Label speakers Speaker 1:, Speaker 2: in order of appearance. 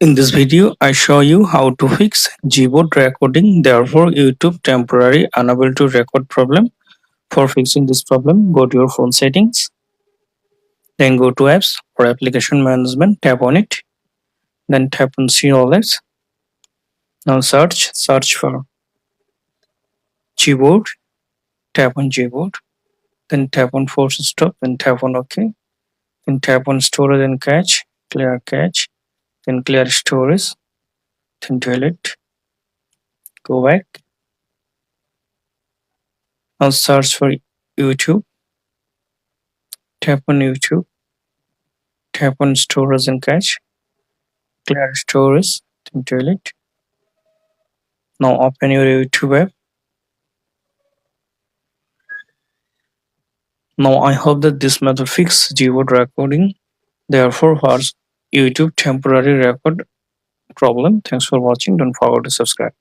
Speaker 1: In this video, I show you how to fix Gboard recording, therefore YouTube temporary unable to record problem. For fixing this problem, go to your phone settings, then go to apps or application management, tap on it, then tap on see all apps. Now search for Gboard, tap on Gboard, then tap on force stop, then tap on OK, then tap on storage and cache, then clear storage, then delete, go back. Now search for YouTube, tap on YouTube, tap on storage and cache, clear storage, then delete. Now open your YouTube app. Now I hope that this method fixes Gboard recording, therefore was YouTube temporary record problem. Thanks for watching. Don't forget to subscribe.